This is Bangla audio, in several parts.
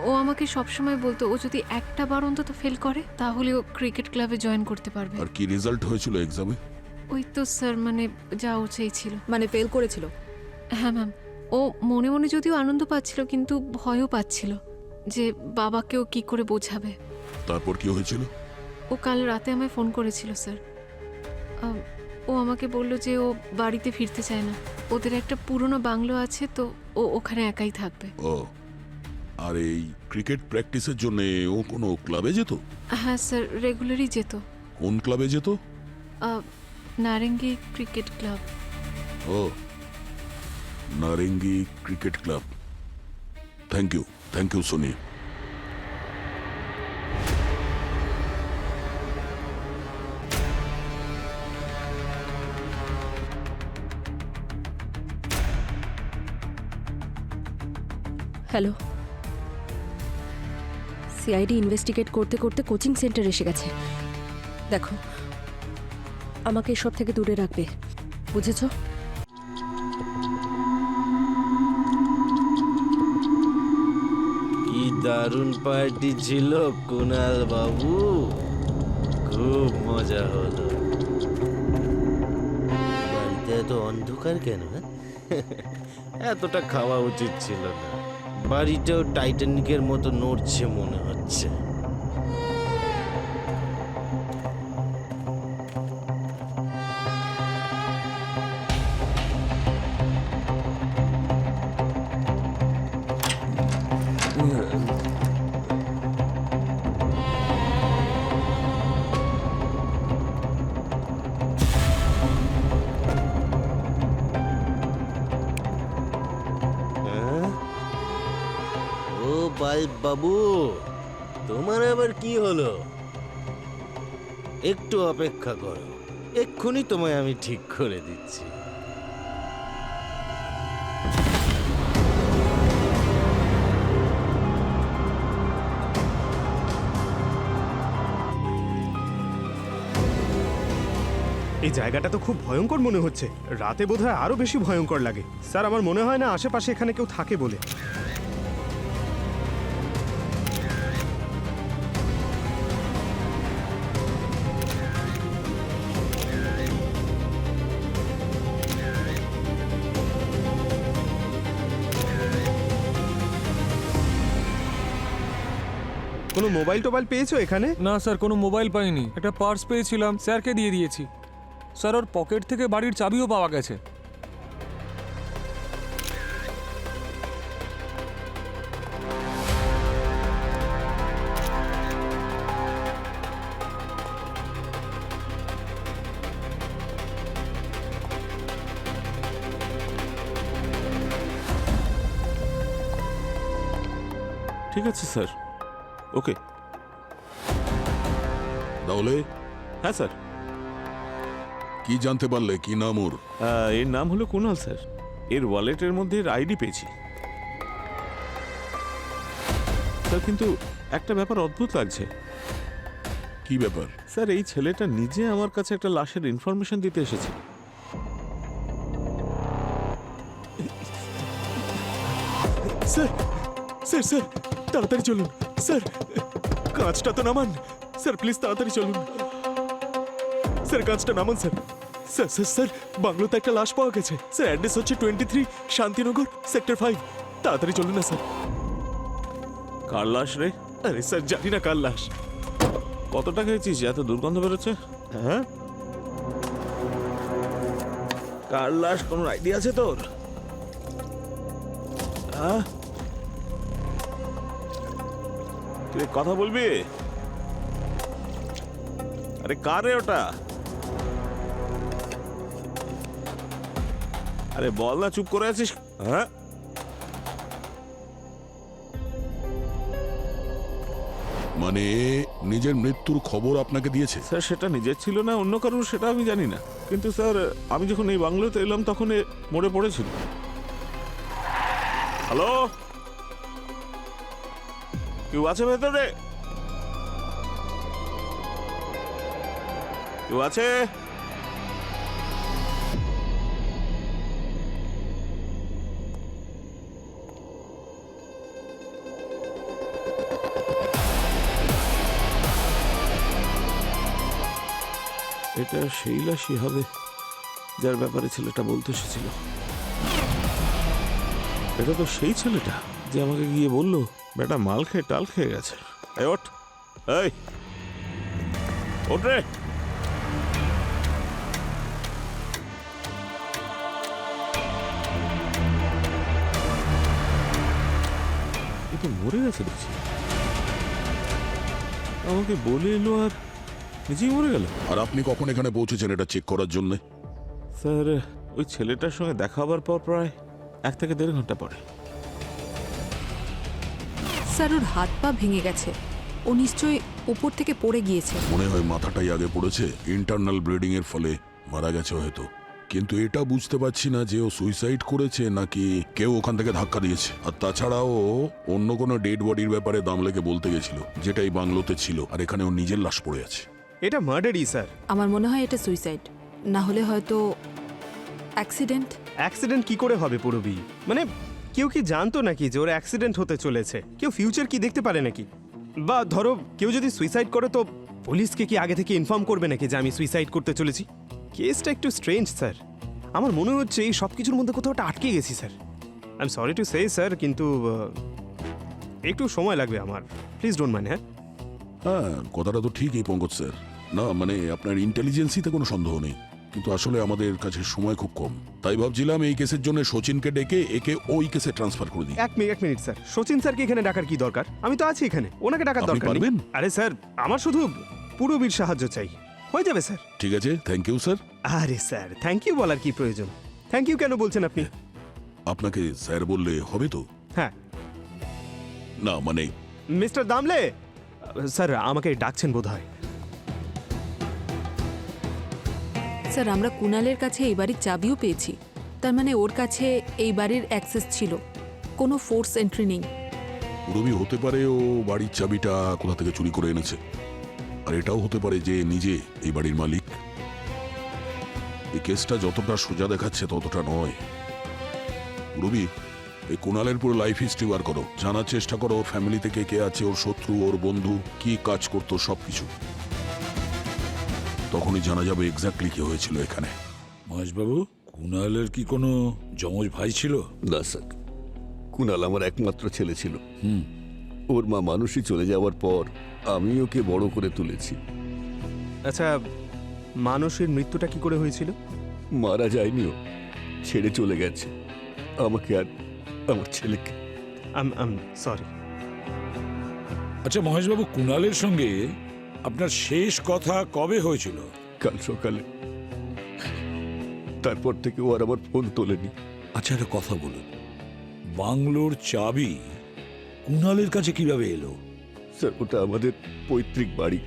ও আমাকে সবসময় বলতো ও যদি একটা বার অন্তত ফেল করে তাহলে ও ক্রিকেট ক্লাবে জয়েন করতে পারবে। আর কি রেজাল্ট হয়েছিল এক্সামে? ওই তো স্যার, মানে যা ও চেয়েছিল। মানে ফেল করেছিল? হ্যাঁ ম্যাম, ও মনে মনে যদিও আনন্দ পাচ্ছিল কিন্তু ভয়ও পাচ্ছিল যে বাবাকেও কি করে বোঝাবে। তারপর কি হয়েছিল? ও কাল রাতে আমায় ফোন করেছিল স্যার। ও আমাকে বলল যে ও বাড়িতে ফিরতে চায় না, ওদের একটা পুরনো বাংলো আছে তো ও ওখানে একাই থাকবে। ও, আর এই ক্রিকেট প্র্যাকটিসের জন্য ও কোনো ক্লাবে যেত? হ্যাঁ স্যার, রেগুলারই যেত। কোন ক্লাবে যেত? Narengi cricket club. ও, Narengi cricket club. Thank you Soni. Hello, CID investigate করতে করতে কোচিং সেন্টার এসে গেছে। দেখো, আমাকে এসব থেকে দূরে রাখবে, বুঝেছ? কি দারুণ পার্টি ছিল কুনাল বাবু, খুব মজা হলো। বাড়িতে এত অন্ধকার কেন? এতটা খাওয়া উচিত ছিল না। বাড়িটাও টাইটানিকের মতো নড়ছে মনে হচ্ছে। ও বাল্ব বাবু, তোমার আবার কি হলো? একটু অপেক্ষা করো, এক্ষুনি তোমায় আমি ঠিক করে দিচ্ছি। এই জায়গাটা তো খুব ভয়ঙ্কর মনে হচ্ছে। রাতে বোধহয় আরো বেশি ভয়ঙ্কর লাগে। স্যার, আমার মনে হয় না আশেপাশে এখানে কেউ থাকে বলে। কোনো মোবাইল টোবাইল পেয়েছো এখানে? না স্যার, কোনো মোবাইল পাইনি। একটা পার্স পেয়েছিলাম, স্যারকে দিয়ে দিয়েছি। স্যার, ওর পকেট থেকে বাড়ির চাবিও পাওয়া গেছে। ঠিক আছে স্যার, ওকে। তাহলে হ্যাঁ স্যার। কি জানতে পারলে? কি নাম ওর? এর নাম হলো কুনাল স্যার। এর ওয়ালেটের মধ্যে এর আইডি পেয়েছি স্যার, কিন্তু একটা ব্যাপার অদ্ভুত লাগছে। কি ব্যাপার? স্যার, এই ছেলেটা নিজে আমার কাছে একটা লাশের ইনফরমেশন দিতে এসেছে। স্যার স্যার স্যার, তাড়াতাড়ি চলুন স্যার। কাঁচটা তো নামান স্যার, প্লিজ তাড়াতাড়ি চলুন স্যার। কাঁচটা নামান স্যার। স্যার স্যার স্যার, বাংলোতে একটা লাশ পাওয়া গেছে স্যার। অ্যাড্রেস হচ্ছে 23 শান্তিনগর, সেক্টর 5। তাড়াতাড়ি চলুন না স্যার। কার লাশ রে? আরে স্যার, জানি না কার লাশ। কতটা খেয়েছিস এত দুর্গন্ধ বেরোচ্ছে? হ্যাঁ, কার লাশ কোনো আইডিয়া আছে তোর? হ্যাঁ, তুই কথা বলবি? আরে কার রে ওটা? আরে বল না, চুপ করে আছিস? হ্যাঁ, মানে নিজের মৃত্যুর খবর আপনাকে দিয়েছে? স্যার, সেটা নিজের ছিল না অন্য কারোর সেটা আমি জানি না, কিন্তু স্যার আমি যখন এই বাংলোতে এলাম তখন এ মরে পড়েছিল। হ্যালো, কেউ আছে ভেতরে? কেউ আছে? এটা সেই লাশই হবে যার ব্যাপারে ছেলেটা বলতে এসেছিল। এটা তো সেই ছেলেটা যে আমাকে গিয়ে বললো বেটা মাল খেয়ে টাল খেয়ে গেছে। এই ওঠ, এই ওঠ রে। এ তো মরে গেছে দেখছি। আমাকে বলে এলো আর নিজেই মরে গেল। আর আপনি কখন এখানে পৌঁছেছেন এটা চেক করার জন্য? স্যার ওই ছেলেটার সঙ্গে দেখা হবার পর প্রায় 1 থেকে 1.5 ঘন্টা পরে। স্যার ওর হাত পা ভেঙে গেছে, ও নিশ্চয়ই উপর থেকে পড়ে গিয়েছে। মনে হয় মাথাটাই আগে পড়েছে, ইন্টারনাল ব্লিডিং এর ফলে মারা গেছে হয়তো। কিন্তু এটা বুঝতে পারছি না যে ও সুইসাইড করেছে নাকি কেউ ওখান থেকে ধাক্কা দিয়েছে। আর তাছাড়াও অন্য কোনো ডেড বডির ব্যাপারে দামলেকে বলতে গেছিল, যেটা এই বাংলোতে ছিল, আর এখানে ও নিজের লাশ পড়ে আছে। এটা মার্ডারই স্যার। আমার মনে হয় এটা সুইসাইড, না হলে হয়তো অ্যাক্সিডেন্ট। অ্যাক্সিডেন্ট কি করে হবে পুরবি? মানে কেউ কি জানতো নাকি যে ওর অ্যাক্সিডেন্ট হতে চলেছে? কেউ ফিউচার কি দেখতে পারে নাকি? বা ধরো কেউ যদি সুইসাইড করে তো পুলিশকে কি আগে থেকে ইনফর্ম করবে নাকি যে আমি সুইসাইড করতে চলেছি? কেসটা একটু স্ট্রেঞ্জ স্যার। আমার মনে হচ্ছে এই সব কিছুর মধ্যে কোথাও একটা আটকে গেছি sir. I am sorry to say sir, কিন্তু একটু সময় লাগবে আমার। Please don't mind. হ্যাঁ, কথাটা তো ঠিকই পঙ্কজ স্যার। না মানে আপনার ইন্টেলিজেন্সিতে কোনো সন্দেহ নেই, কিন্তু আসলে আমাদের কাছে সময় খুব কম। তাই ভাবছিলাম এই কেসের জন্য সচিনকে ডেকে একে ওই কেসে ট্রান্সফার করে দিই। এক মিনিট স্যার, সচিন স্যারকে এখানে ডাকার কি দরকার? আমি তো আছি এখানে, ওনাকে ডাকার আপনি দরকার নেই। পারবেন? আরে স্যার, আমার শুধু পুরবীর সাহায্য চাই, হয়ে যাবে স্যার। ঠিক আছে, থ্যাংক ইউ স্যার। আরে স্যার, থ্যাংক ইউ বলার কি প্রয়োজন? থ্যাংক ইউ কেন বলছেন আপনি? আপনাকে স্যার বললে হবে তো? হ্যাঁ না মানে মিস্টার দামলে স্যার আমাকে ডাকছেন বোধহয়। স্যার আমরা কুণালের কাছে এই বাড়ির চাবিও পেয়েছি, তার মানে ওর কাছে এই বাড়ির অ্যাক্সেস ছিল, কোনো ফোর্স এন্ট্রি নেই। রবি হতে পারে ও বাড়ির চাবিটা কোথা থেকে চুরি করে এনেছে, আর এটাও হতে পারে যে নিজে এই বাড়ির মালিক। এই কেসটা যতটা সোজা দেখাচ্ছে ততটা নয়। রবি, এই কুণালের পুরো লাইফ হিস্ট্রি বার করো, জানার চেষ্টা করো ওর ফ্যামিলি থেকে কে আছে, ওর শত্রু, ওর বন্ধু, কি কাজ করতো, সবকিছু। তখনই জানা যাবে এক্স্যাক্টলি কি হয়েছিল এখানে। মহেশবাবু, কুণালের কি কোনো যমজ ভাই ছিল? না স্যার, কুণাল আমার একমাত্র ছেলে ছিল। ওর মা মানুষই চলে যাওয়ার পর আমি ওকে বড় করে তুলেছি। আচ্ছা, মানুষের মৃত্যুটা কি করে হয়েছিল? মারা যায়নি, ও ছেড়ে চলে গেছে আমাকে আর আমার ছেলেকে। সরি। আচ্ছা মহেশবাবু, কুণালের সঙ্গে আপনার শেষ কথা কবে হয়েছিল? কাল সকালে। তারপর থেকে ও আর আমার ফোন তোলেনি। আচ্ছা একটা কথা বলুন, বাংলোর চাবি কুণালের কাছে কিভাবে এলো? স্যার ওটা আমাদের পৈতৃক বাড়ি,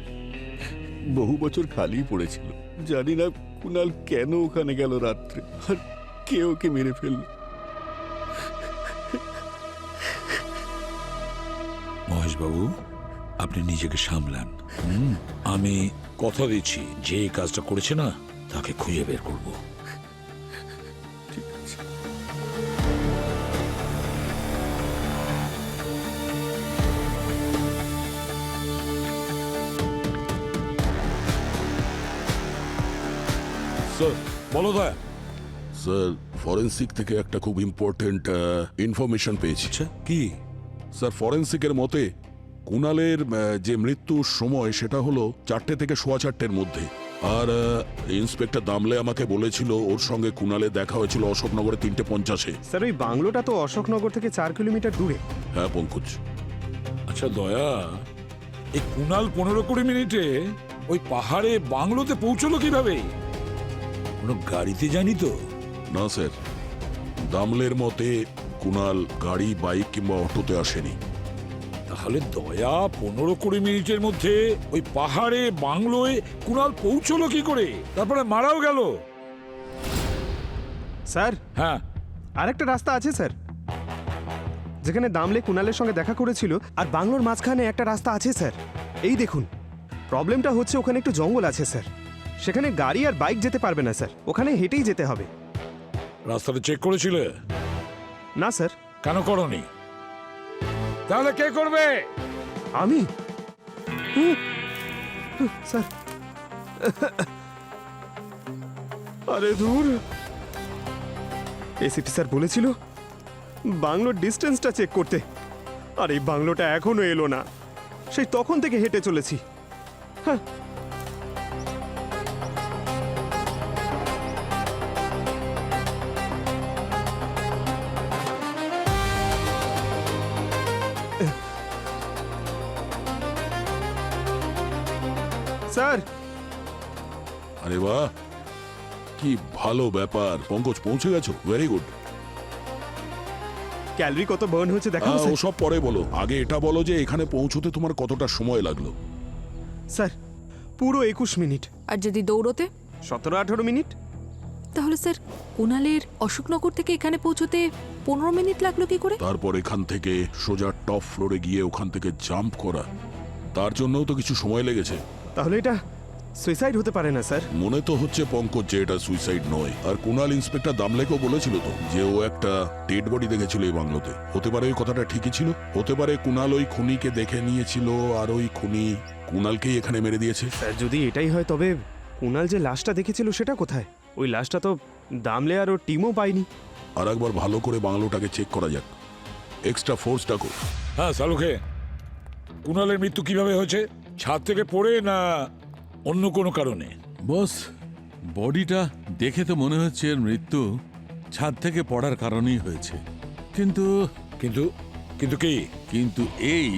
বহু বছর খালি পড়েছিল। জানি না কুণাল কেন ওখানে গেল রাত্রে, আর কে ওকে মেরে ফেলল। মহেশবাবু, আপনি নিজেকে সামলান। আমি কথা দিচ্ছি, যে এই কাজটা করেছে না তাকে খুঁজে বের করব। ঠিক আছে। স্যার বলো দয়া। স্যার, ফরেন্সিক থেকে একটা খুব ইম্পর্টেন্ট ইনফরমেশন পেয়েছি। আচ্ছা কি? স্যার, ফরেন্সিকের মতে কুণালের যে মৃত্যুর সময় সেটা হলো 4টে থেকে 4:15-এর মধ্যে। আর ইন্সপেক্টর দামলে আমাকে বলেছিল ওর সঙ্গে কুণালের দেখা হয়েছিল অশোকনগরে 3:50-এ। স্যার ওই বাংলোটা তো অশোকনগর থেকে 4 কিলোমিটার দূরে। হ্যাঁ পঙ্কজ। আচ্ছা দয়া, এই কুণাল 15-20 মিনিটে ওই পাহাড়ে বাংলোতে পৌঁছলো কিভাবে? কোনো গাড়িতে জানি তো? না স্যার, দামলের মতে কুণাল গাড়ি, বাইক কিংবা অটোতে আসেনি। তাহলে দয়া 15-20 মিনিটের মধ্যে ওই পাহাড়ে বাংলোয় কুণাল পৌঁছলো কি করে? তারপরে মারাও গেল। স্যার হ্যাঁ, আরেকটা রাস্তা আছে স্যার, যেখানে দামলে কুণালের সঙ্গে দেখা করেছিল, আর বাংলোর মাঝখানে একটা রাস্তা আছে স্যার। এই দেখুন, প্রবলেমটা হচ্ছে ওখানে একটু জঙ্গল আছে স্যার, সেখানে গাড়ি আর বাইক যেতে পারবে না স্যার, ওখানে হেঁটেই যেতে হবে। রাস্তাটা চেক করেছিলে? না স্যার। কেন করনি? তাহলে কে করবে? আমি স্যার, আরে দূর, এসিপি স্যার বলেছিল বাংলোর ডিস্টেন্সটা চেক করতে, আর এই বাংলোটা এখনো এলো না। সেই তখন থেকে হেঁটে চলেছি। হ্যাঁ, স্যার আরে বাহ, কি ভালো ব্যাপার। পঙ্কজ পৌঁছে গেছো, ভেরি গুড। ক্যালোরি কত বার্ন হয়েছে দেখাবো স্যার? ওসব পরে বলো, আগে এটা বলো যে এখানে পৌঁছতে তোমার কতটা সময় লাগলো। স্যার পুরো 21 মিনিট। আর যদি দৌড়তে? 17-18 মিনিট। তাহলে স্যার কুণালের অশোকনগর থেকে এখানে পৌঁছতে 15 মিনিট লাগলো কি করে? তারপর এখান থেকে সোজা টপ ফ্লোরে গিয়ে ওখান থেকে জাম্প করা, তার জন্যও তো কিছু সময় লেগেছে। তাহলে এটা সুইসাইড হতে পারে না স্যার? মনে তো হচ্ছে পঙ্কজ যে এটা সুইসাইড নয়। আর কুণাল ইন্সপেক্টর দামলেকেও বলেছিল তো যে ও একটা ডেড বডি দেখেছিল এই বাংলোতে। হতে পারে ওই কথাটা ঠিকই ছিল। হতে পারে কুণাল ওই খুনিকে দেখে নিয়েছিল আর ওই খুনি কুণালকেই এখানে মেরে দিয়েছে। স্যার যদি এটাই হয় তবে কুণাল যে লাশটা দেখেছিল সেটা কোথায়? ওই লাশটা তো দামলে আর ওর টিমও পায়নি। আর একবার ভালো করে বাংলোটাকে চেক করা যাক। এক্সট্রা ফোর্স ডাকো। হ্যাঁ সালুখে, কুণালের মৃত্যু কিভাবে হয়েছে? ছাদ থেকে পড়ে না অন্য কোনো কারণে? বস, বডিটা দেখে তো মনে হচ্ছে এর মৃত্যু ছাদ থেকে পড়ার কারণেই হয়েছে। কিন্তু কিন্তু কিন্তু কি? কিন্তু এই,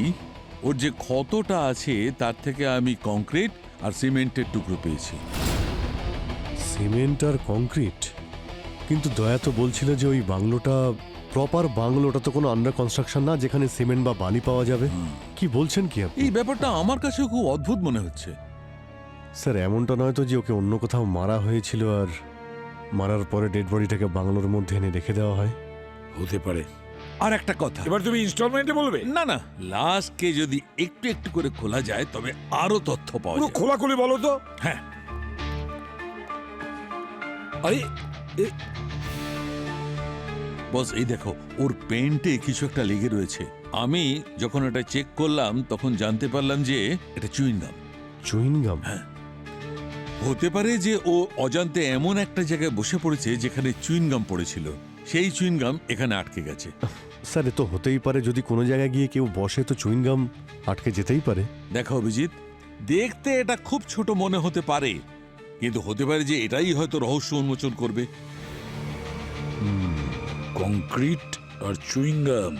ওর যে ক্ষতটা আছে তার থেকে আমি কংক্রিট আর সিমেন্টের টুকরো পেয়েছি। সিমেন্ট আর কংক্রিট? কিন্তু দয়া তো বলছিল যে ওই বাংলোটা প্রপার বাংলোটা তো কোনো আন্ডার কনস্ট্রাকশন না যেখানে সিমেন্ট বা বালি পাওয়া যাবে। কি বলছেন কি আপনি? এই ব্যাপারটা আমার কাছে খুব অদ্ভুত মনে হচ্ছে। স্যার এমনটা নয় তো যে ওকে অন্য কোথাও মারা হয়েছিল আর মারার পরে ডেড বডিটাকে বাংলোর মধ্যে এনে রেখে দেওয়া হয়? হতে পারে। আর একটা কথা, এবার তুমি ইনস্টলমেন্টে বলবে? না না, লাশকে যদি একটু একটু করে খোলা যায় তবে আরো তথ্য পাওয়া পুরো যায়। খোলা খুলে বলো তো। হ্যাঁ, আরে বস এই দেখো, ওর পেন্টে কিছু একটা লেগে রয়েছে। আমি যখন এটা চেক করলাম তখন জানতে পারলাম যে এটা চুইংগাম। চুইংগাম? হ্যাঁ, হতে পারে যে ও অজান্তে এমন একটা জায়গায় বসে পড়েছে যেখানে চুইংগাম পড়েছিল, সেই চুইংগাম এখানে আটকে গেছে। স্যার এ তো হতেই পারে, যদি কোনো জায়গায় গিয়ে কেউ বসে তো চুইংগাম আটকে যেতেই পারে। দেখো অভিজিৎ, দেখতে এটা খুব ছোট মনে হতে পারে, কিন্তু হতে পারে যে এটাই হয়তো রহস্য উন্মোচন করবে। কংক্রিট আর চুইংগাম।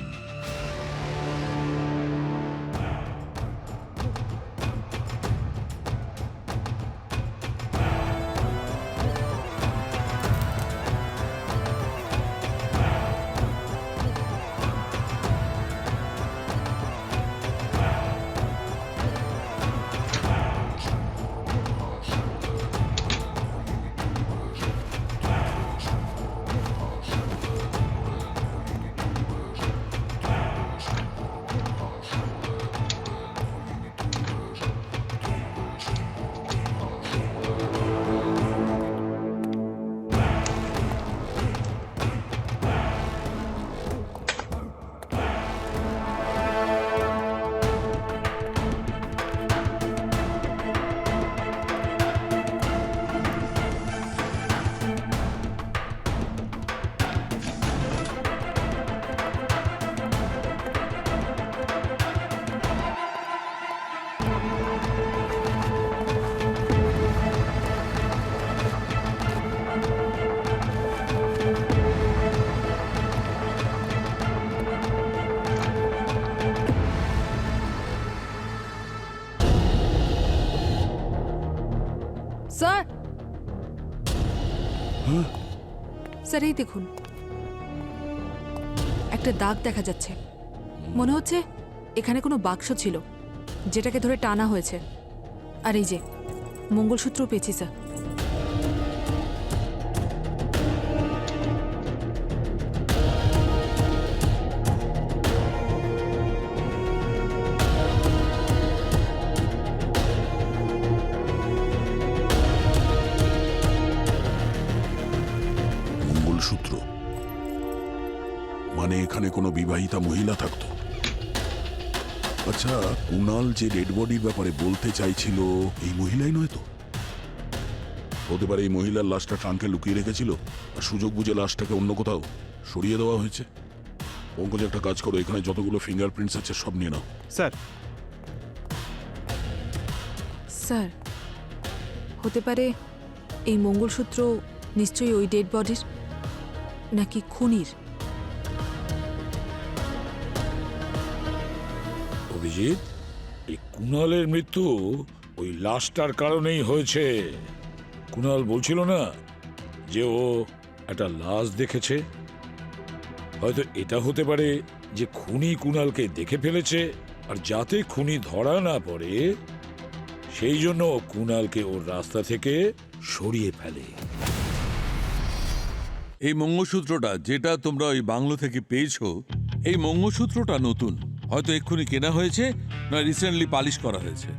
স্যার, স্যার এই দেখুন, একটা দাগ দেখা যাচ্ছে। মনে হচ্ছে এখানে কোনো বাক্স ছিল যেটাকে ধরে টানা হয়েছে। আর এই যে মঙ্গলসূত্র পেয়েছি স্যার। মঙ্গলসূত্র মানে এখানে কোনো বিবাহিতা মহিলা থাকতো। আচ্ছা, কুণাল যে ডেড বডির ব্যাপারে বলতে চাইছিল এই মহিলাই নয় তো? হতে পারে এই মহিলার লাশটা ট্রাঙ্কে লুকিয়ে রেখেছিল আর সুযোগ বুঝে লাশটাকে অন্য কোথাও সরিয়ে দেওয়া হয়েছে। পঙ্কজ, একটা কাজ করো, এখানে যতগুলো ফিঙ্গারপ্রিন্টস আছে সব নিয়ে নাও। স্যার, স্যার হতে পারে এই মঙ্গলসূত্র নিশ্চয়ই ওই ডেড বডির নাকি খুনির। অভিজিৎ, এই কুণালের মৃত্যু ওই লাশটার কারণেই হয়েছে। কুণাল বলছিল না যে ও একটা লাশ দেখেছে? হয়তো এটা হতে পারে যে খুনি কুণালকে দেখে ফেলেছে, আর যাতে খুনি ধরা না পড়ে সেই জন্য ও কুণালকে ওর রাস্তা থেকে সরিয়ে ফেলে। এই মঙ্গলসূত্রটা যেটা তোমরা ওই বাংলো থেকে পেয়েছো, এই মঙ্গলসূত্রটা নতুন, হয়তো এক্ষুনি কেনা হয়েছে, না রিসেন্টলি পালিশ করা হয়েছে।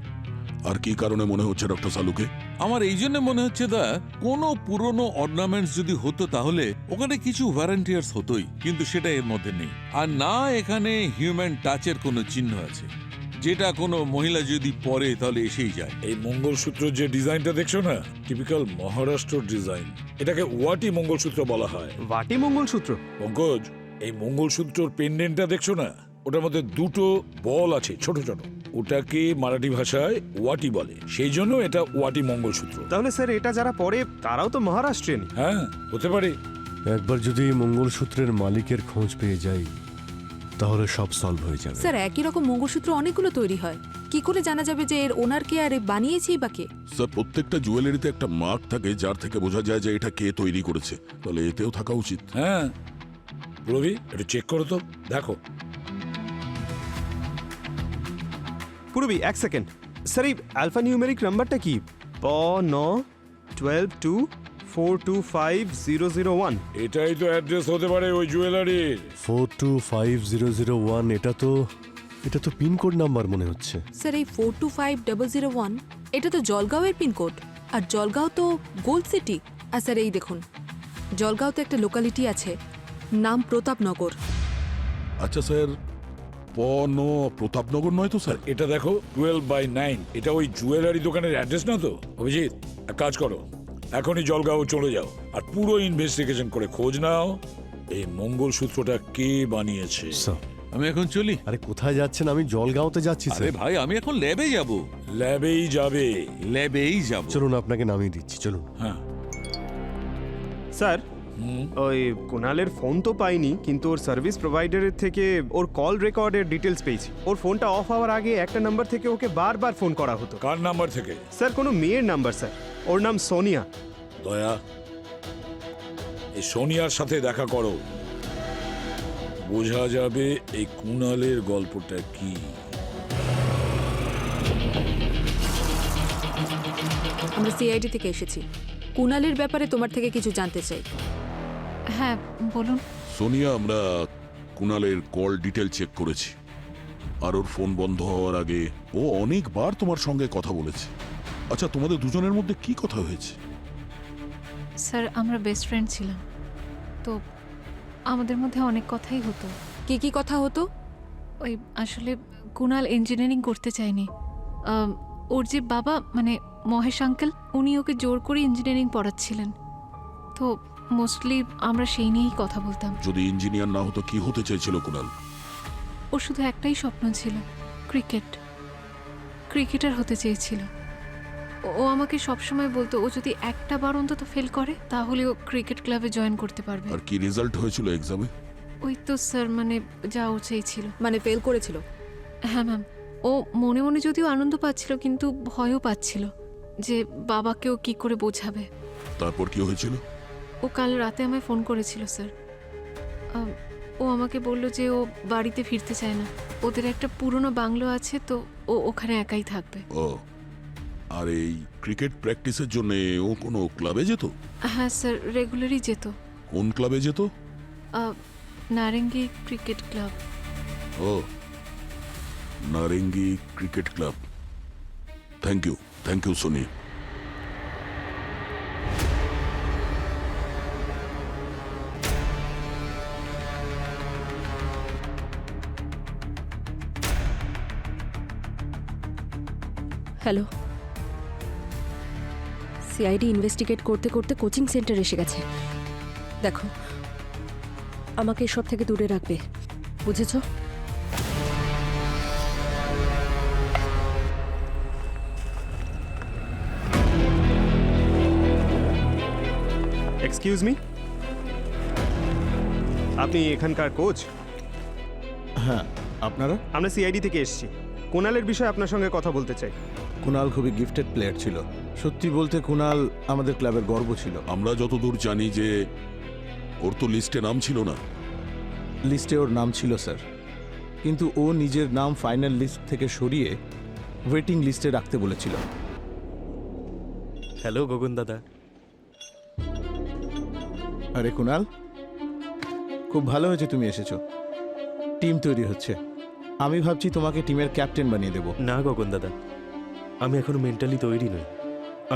আর কি কারণে মনে হচ্ছে ডক্টর সালুকে? আমার এই জন্য মনে হচ্ছে দা, কোনো পুরনো অর্নামেন্টস যদি হতো তাহলে ওখানে কিছু ভ্যারান্টিয়ার্স হতোই, কিন্তু সেটা এর মধ্যে নেই। আর না এখানে হিউম্যান টাচের কোনো চিহ্ন আছে, যেটা কোনো মহিলা যদি পরে তাহলে এসেই যায়। এই মঙ্গলসূত্রের যে ডিজাইনটা দেখছো না, টিপিক্যাল মহারাষ্ট্র ডিজাইন। এটাকে ওয়াটি মঙ্গলসূত্র বলা হয়। বাটি মঙ্গলসূত্র? পঙ্কজ, এই মঙ্গলসূত্রর পেন্ডেন্টটা দেখছো না, ওটার মধ্যে দুটো বল আছে ছোট ছোট, ওটাকে মারাঠি ভাষায় ওয়াটি বলে, সেই জন্য এটা ওয়াটি মঙ্গলসূত্র। তাহলে স্যার এটা যারা পরে তারাও তো মহারাষ্ট্রিয়ান? হ্যাঁ, হতে পারে। একবার যদি এই মঙ্গলসূত্রের মালিকের খোঁজ পেয়ে যাই তাহলে সব সলভ হয়ে যাবে। স্যার একই রকম মঙ্গলসূত্র অনেকগুলো তৈরি হয়, কি করে জানা যাবে যে এর ওনার কে আর এ বানিয়েছেই বা কে? স্যার, প্রত্যেকটা জুয়েলারিতে একটা মার্ক থাকে যার থেকে বোঝা যায় যে এটা কে তৈরি করেছে, তাহলে এতেও থাকা উচিত। হ্যাঁ, রবি একটু চেক করো তো, দেখো। পুরবি, এক সেকেন্ড। স্যার, এই আলফা নিউমেরিক নাম্বারটা কি? P91224250001। এটাই তো অ্যাড্রেস হতে পারে ওই জুয়েলারির। 425001, এটা তো পিনকোড নাম্বার মনে হচ্ছে। স্যার এই 425001 এটা তো জলগাঁওয়ের পিনকোড, আর জলগাঁও তো গোল্ড সিটি। আর স্যার এই দেখুন, জলগাঁওতে একটা লোকালিটি আছে, নাম প্রতাপনগর। আচ্ছা স্যার, প্রতাপনগর নয় তো স্যার? এটা দেখো 12/9, এটা ওই জুয়েলারি দোকানের অ্যাড্রেস না তো? অভিজিৎ, এক কাজ করো, এখনই জলগাঁও চলে যাও আর পুরো ইনভেস্টিগেশন করে খোঁজ নাও এই মঙ্গলসূত্রটা কে বানিয়েছে। আমি এখন চলি। আরে কোথায় যাচ্ছেন? আমি জলগাঁওতে যাচ্ছি আরে স্যার। ভাই, আমি এখন ল্যাবে যাব। ল্যাবেই যাবে? ল্যাবেই যাব। চলুন আপনাকে নামিয়ে দিচ্ছি, চলুন। হ্যাঁ স্যার, ওই কুণালের ফোন তো পাইনি, কিন্তু ওর সার্ভিস প্রোভাইডারের থেকে ওর কল রেকর্ডের ডিটেলস পেয়েছি। ওর ফোনটা অফ হওয়ার আগে একটা নাম্বার থেকে ওকে বারবার ফোন করা হতো। কার নাম্বার থেকে? স্যার, কোনো মেয়ের নাম্বার স্যার, ওর নাম সোনিয়া। দয়া, এই সোনিয়ার সাথে দেখা করো, বোঝা যাবে এই কুণালের গল্পটা কি। আমরা সিআইডি থেকে এসেছি, কুণালের ব্যাপারে তোমার থেকে কিছু জানতে চাই। হ্যাঁ বলুন। সোনিয়া, আমরা কুণালের কল ডিটেল চেক করেছি, আর ওর ফোন বন্ধ হওয়ার আগে ও অনেকবার তোমার সঙ্গে কথা বলেছে। আচ্ছা, তোমাদের দুজনের মধ্যে কি কথা হয়েছে? স্যার, আমরা বেস্ট ফ্রেন্ড ছিলাম, তো আমাদের মধ্যে অনেক কথাই হতো। কি কি কথা হতো? ওই আসলে কুণাল ইঞ্জিনিয়ারিং করতে চায়নি। ওর যে বাবা, মানে মহেশ আঙ্কেল, উনি ওকে জোর করে ইঞ্জিনিয়ারিং পড়াচ্ছিলেন, তো মোস্টলি আমরা সেই নিয়েই কথা বলতাম। যদি ইঞ্জিনিয়ার না হতো কি হতে চেয়েছিল কুণাল? ওর শুধু একটাই স্বপ্ন ছিল, ক্রিকেটার হতে চেয়েছিল। ও আমাকে সবসময় বলতো ও যদি একটা বার অন্তত ফেল করে তাহলে ও ক্রিকেট ক্লাবে জয়েন করতে পারবে। আর কি রেজাল্ট হয়েছিল এক্সামে? ওই তো স্যার, মানে যা ও চেয়েছিল। মানে ফেল করেছিল? হ্যাঁ ম্যাম, ও মনে মনে যদিও আনন্দ পাচ্ছিল কিন্তু ভয়ও পাচ্ছিল যে বাবাকে ও কি করে বোঝাবে। তারপর কি হয়েছিল? ও কাল রাতে আমায় ফোন করেছিল স্যার। ও আমাকে বলল যে ও বাড়িতে ফিরতে চায় না, ওদের একটা পুরনো বাংলো আছে, তো ও ওখানে একাই থাকবে। ও, আর এই ক্রিকেট প্র্যাকটিসের জন্য ও কোনো ক্লাবে যেত? হ্যাঁ স্যার, রেগুলারই যেত। কোন ক্লাবে যেত? Narengi cricket club. ও, Narengi cricket club. Thank you Soni. Hello CID investigate করতে করতে কোচিং সেন্টার এসে গেছে। দেখো, আমাকে এসব থেকে দূরে রাখবে, বুঝেছো? এক্সকিউজ মি, আপনি এখানকার কোচ? হ্যাঁ, আপনারা? আমরা সিআইডি থেকে এসেছি। কুণালের বিষয়ে আপনার সঙ্গে কথা বলতে চাই। কুণাল খুবই গিফটেড প্লেয়ার ছিল। সত্যি বলতে কুণাল আমাদের ক্লাবের গর্ব ছিল। আমরা যতদূর জানি যে ওর তো লিস্টে নাম ছিল না। লিস্টে ওর নাম ছিল স্যার, কিন্তু ও নিজের নাম ফাইনাল লিস্ট থেকে সরিয়ে ওয়েটিং লিস্টে রাখতে বলেছিল। হ্যালো গগন দাদা। আরে কুণাল, খুব ভালো হয়েছে তুমি এসেছো। টিম তৈরি হচ্ছে, আমি ভাবছি তোমাকে টিমের ক্যাপ্টেন বানিয়ে দেব। না গগন দাদা, আমি এখনো মেন্টালি তৈরি নই।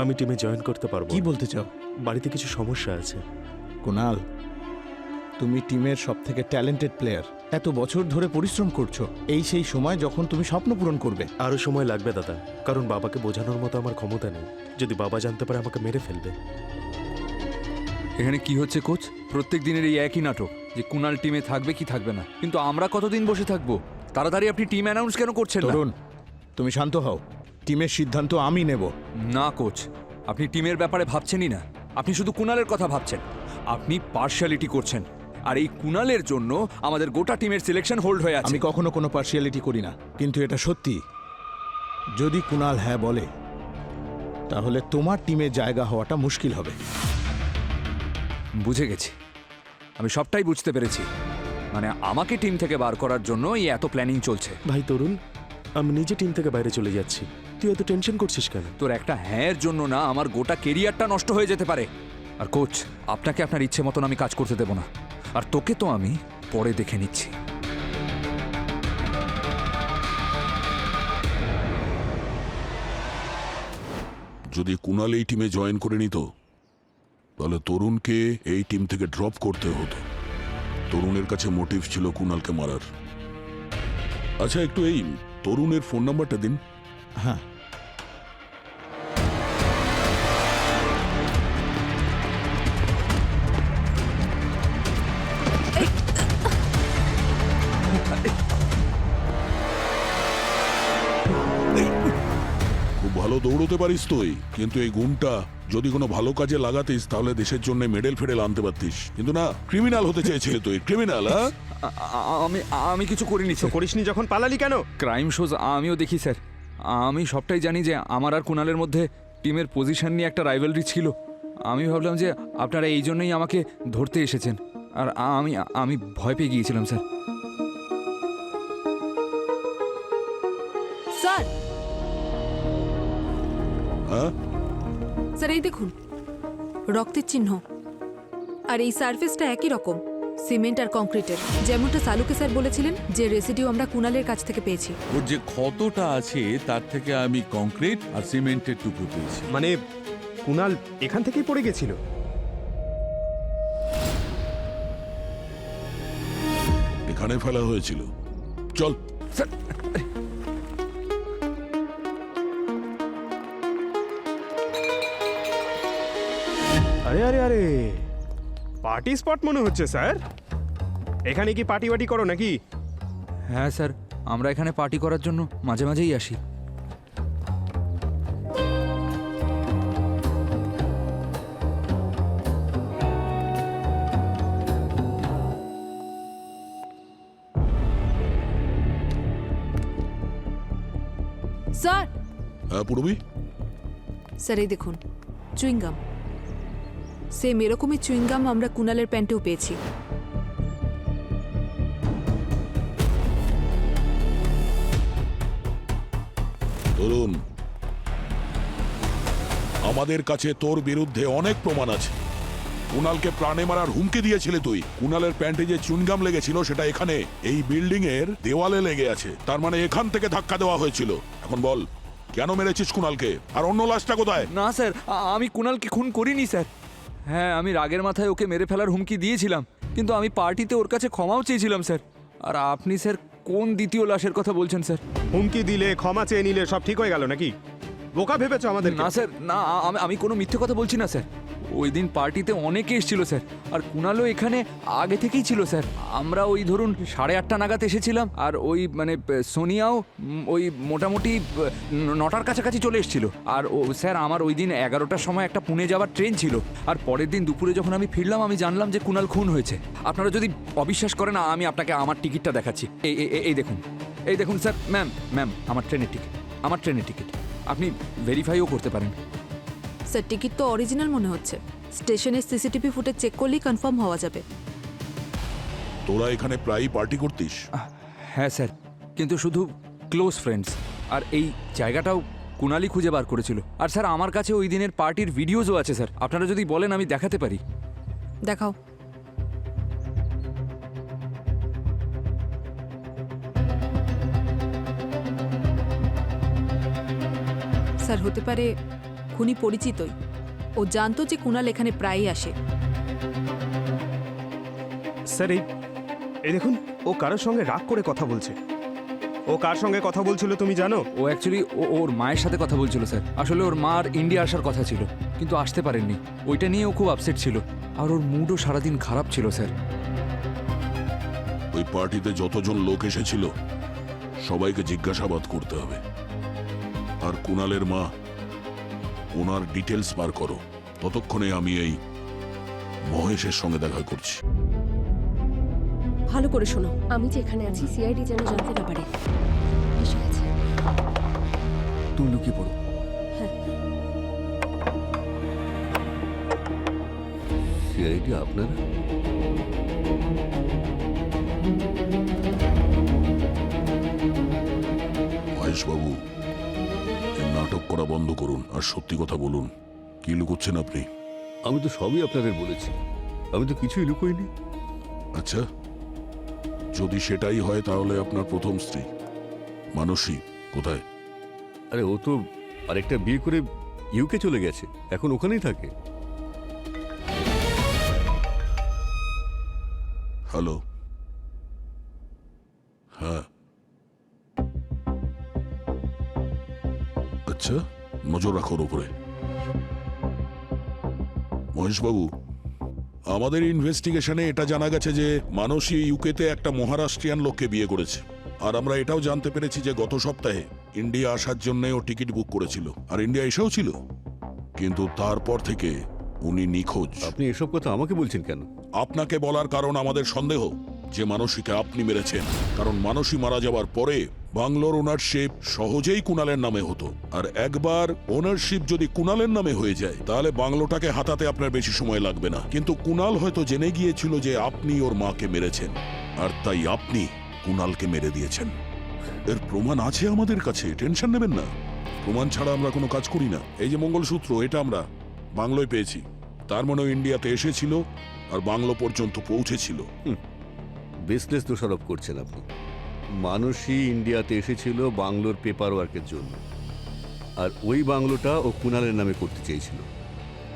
আমি টিমে জয়েন করতে পারবো। কি বলতে চাও? বাড়িতে কিছু সমস্যা আছে। কুণাল, তুমি টিমের সব থেকে ট্যালেন্টেড প্লেয়ার, এত বছর ধরে পরিশ্রম করছো। এই সেই সময় যখন তুমি স্বপ্ন পূরণ করবে। আরো সময় লাগবে দাদা, কারণ বাবাকে বোঝানোর মতো আমার ক্ষমতা নেই। যদি বাবা জানতে পারে আমাকে মেরে ফেলবে। এখানে কি হচ্ছে কোচ? প্রত্যেক দিনের এই একই নাটক যে কুণাল টিমে থাকবে কি থাকবে না, কিন্তু আমরা কতদিন বসে থাকবো? তাড়াতাড়ি আপনি টিম অ্যানাউন্স কেন করছেন না? তরুণ, তুমি শান্ত হও। টিমের সিদ্ধান্ত আমি নেব। না কোচ, আপনি টিমের ব্যাপারে ভাবছেনই না, আপনি শুধু কুণালের কথা ভাবছেন। আপনি পার্শিয়ালিটি করছেন, আর এই কুণালের জন্য আমাদের গোটা টিমের সিলেকশন হোল্ড হয়ে আছে। আমি কখনো কোনো পার্শিয়ালিটি করি না, কিন্তু এটা সত্যি। যদি কুণাল হ্যাঁ বলে, তাহলে তোমার টিমে জায়গা হওয়াটা মুশকিল হবে। বুঝে গেছি, আমি সবটাই বুঝতে পেরেছি। মানে আমাকে টিম থেকে বার করার জন্য এই এত প্ল্যানিং চলছে। ভাই তরুণ, আমি নিজে টিম থেকে বাইরে চলে যাচ্ছি। তুই এত টেনশন করছিস কেন? তোর একটা হ্যাঁর জন্য না আমার গোটা কেরিয়ারটা নষ্ট হয়ে যেতে পারে। আর কোচ, আপনাকে আপনার ইচ্ছে মতন আমি কাজ করতে দেব না, আর তোকে তো আমি পরে দেখে নিচ্ছি। যদি কুণাল এই টিমে জয়েন করে নিত, তাহলে তরুণকে এই টিম থেকে ড্রপ করতে হতো। তরুণের কাছে মোটিভ ছিল কুণালকে মারার। আচ্ছা, একটু এই তরুণের ফোন নাম্বারটা দিন। হ্যাঁ, খুব ভালো দৌড়তে পারিস তুই, কিন্তু এই গুণটা যদি কোনো ভালো কাজে লাগাতিস তাহলে দেশের জন্য মেডেল ফেডেল আনতে পারতিস, কিন্তু না, ক্রিমিনাল হতে চেয়েছিলি তুই। ক্রিমিনাল? আমি আমি কিছু করিনি স্যার। করিসনি যখন পালালি কেন? ক্রাইম শোজ আমিও দেখি স্যার। আমি সবটাই জানি যে আমার আর কুণালের মধ্যে টিমের পজিশন নিয়ে একটা রাইভালরি ছিল। আমি ভাবলাম যে আপনারা এই জন্যই আমাকে ধরতে এসেছেন, আর আমি আমি ভয় পেয়ে গিয়েছিলাম স্যার। স্যার, হ্যাঁ, স্যার এই দেখুন, রক্তের চিহ্ন। আর এই সারফেসটা একই রকম, সিমেন্ট আর কংক্রিটের, যেমনটা সালুকে স্যার বলেছিলেন যে রেসিডিউ আমরা কুণালের কাছ থেকে পেয়েছি। ওর যে ক্ষতটা আছে তার থেকে আমি কংক্রিট আর সিমেন্টের টুকরো পেয়েছি। মানে কুণাল এখান থেকেই পড়ে গেছিল? এখানে ফেলা হয়েছিল। চল। স্যার, আরে আরে আরে, পার্টি স্পট মনে হচ্ছে স্যার। এখানে কি পার্টি ওয়ার্টি করো নাকি? হ্যাঁ স্যার, আমরা এখানে পার্টি করার জন্য মাঝে মাঝেই আসি। স্যার, হ্যাঁ পূর্বী, স্যার এই দেখুন, চুইংগাম। সেম এরকমই চুইংগাম আমরা কুণালের প্যান্টেও পেয়েছি। তরুণ, আমাদের কাছে তোর বিরুদ্ধে অনেক প্রমাণ আছে। কুণালকে প্রাণে মারার হুমকি দিয়েছিলে তুই। কুণালের প্যান্টে যে চুনগাম লেগেছিল সেটা এখানে এই বিল্ডিং এর দেওয়ালে লেগে আছে, তার মানে এখান থেকে ধাক্কা দেওয়া হয়েছিল। এখন বল, কেন মেরেছিস কুণালকে? আর অন্য লাশটা কোথায়? না স্যার, আমি কুণালকে খুন করিনি স্যার। হ্যাঁ, আমি রাগের মাথায় ওকে মেরে ফেলার হুমকি দিয়েছিলাম, কিন্তু আমি পার্টিতে ওর কাছে ক্ষমাও চেয়েছিলাম স্যার। আর আপনি স্যার কোন দ্বিতীয় লাশের কথা বলছেন স্যার? হুমকি দিলে, ক্ষমা চেয়ে নিলে সব ঠিক হয়ে গেল নাকি? বোকা ভেবেছো আমাদের? না স্যার, না, আমি কোনো মিথ্যে কথা বলছি না স্যার। ওই দিন পার্টিতে অনেকে এসেছিল স্যার, আর কুণালও এখানে আগে থেকেই ছিল স্যার। আমরা ওই ধরুন 8:30 নাগাদ এসেছিলাম, আর ওই মানে সোনিয়াও ওই মোটামুটি 9টার কাছাকাছি চলে এসেছিল। আর ও স্যার, আমার ওই দিন 11টার সময় একটা পুনে যাওয়ার ট্রেন ছিল, আর পরের দিন দুপুরে যখন আমি ফিরলাম আমি জানলাম যে কুণাল খুন হয়েছে। আপনারা যদি অবিশ্বাস করেন, আমি আপনাকে আমার টিকিটটা দেখাচ্ছি। এই দেখুন, এই দেখুন স্যার। ম্যাম আমার ট্রেনের টিকিট আপনি ভেরিফাইও করতে পারেন। স্যার, টিকিট তো অরিজিনাল মনে হচ্ছে। স্টেশনের সিসিটিভি ফুটেজ চেক করলেই কনফার্ম হওয়া যাবে। তোরা এখানে প্রায়ই পার্টি করতিস? হ্যাঁ স্যার, কিন্তু শুধু ক্লোজ ফ্রেন্ডস। আর এই জায়গাটাও কুণালই খুঁজে বার করেছিল। আর স্যার, আমার কাছে ওই দিনের পার্টির ভিডিওসও আছে স্যার। আপনারা যদি বলেন আমি দেখাতে পারি। দেখাও। স্যার, হতে পারে খুনি পরিচিতই। ও জানতো যে কুণাল এখানে প্রায়ই আসে। স্যার, এই দেখুন, ও কারোর সঙ্গে রাগ করে কথা বলছে। ও কার সঙ্গে কথা বলছিল তুমি জানো? ও অ্যাকচুয়ালি ওর মায়ের সাথে কথা বলছিল স্যার। আসলে ওর মার ইন্ডিয়া আসার কথা ছিল, কিন্তু আসতে পারেননি। ওইটা নিয়ে ও খুব আপসেট ছিল, আর ওর মুডও সারাদিন খারাপ ছিল স্যার। ওই পার্টিতে যতজন লোক এসেছিল সবাইকে জিজ্ঞাসাবাদ করতে হবে। আর কুণালের মা, ওনার ডিটেলস বার করো। ততক্ষণে আমি এই মহেশের সঙ্গে দেখা করছি। ভালো করে শোনো, আমি যে এখানে আছি সিআইডি যেন জানতে না পারে। এসে গেছে। তুমি লুকিয়ে পড়ো। হ্যাঁ। সিআইডি আপনারা? মহেশবাবু, এই নাটক করা বন্ধ করুন আর সত্যি কথা বলুন। কি লুকোচ্ছেন আপনি? আমি তো সবই আপনাদের বলেছি, আমি তো কিছুই লুকোইনি। আচ্ছা, যদি সেটাই হয় তাহলে আপনার প্রথম স্ত্রী মানসী কোথায়? আরে ও তো আরেকটা বিয়ে করে ইউকে চলে গেছে, এখন ওখানেই থাকে। হ্যালো? হ্যাঁ, আচ্ছা, নজর রাখো ওর উপরে। মহেশবাবু, আমাদের ইনভেস্টিগেশনে এটা জানা গেছে যে মানসী ইউকেতে একটা মহারাষ্ট্রিয়ান লোককে বিয়ে করেছে। আর আমরা এটাও জানতে পেরেছি যে গত সপ্তাহে ইন্ডিয়া আসার জন্য ও টিকিট বুক করেছিল, আর ইন্ডিয়া এসেও ছিল, কিন্তু তারপর থেকে উনি নিখোঁজ। আপনি এসব কথা আমাকে বলছেন কেন? আপনাকে বলার কারণ আমাদের সন্দেহ যে মানসীকে আপনি মেরেছেন। কারণ মানসী মারা যাওয়ার পরে বাংলোর ওনারশিপ সহজেই কুণালের নামে হতো, আর একবার ওনারশিপ যদি কুণালের নামে হয়ে যায় তাহলে বাংলোটাকে হাতাতে আপনার বেশি সময় লাগবে না। কিন্তু কুণাল হয়তো জেনে গিয়েছিল যে আপনি ওর মাকে মেরেছেন, আর তাই আপনি কুণালকে মেরে দিয়েছেন। এর প্রমাণ আছে আমাদের কাছে, টেনশন নেবেন না। প্রমাণ ছাড়া আমরা কোনো কাজ করি না। এই যে মঙ্গলসূত্র, এটা আমরা বাংলোয় পেয়েছি। তার মানে ইন্ডিয়াতে এসেছিল আর বাংলো পর্যন্ত পৌঁছেছিল। বেসলেস দোষারোপ করছেন আপনি। মানসী ইন্ডিয়াতে এসেছিল বাংলোর পেপার ওয়ার্কের জন্য, আর ওই বাংলোটা ও কুণালের নামে করতে চেয়েছিল,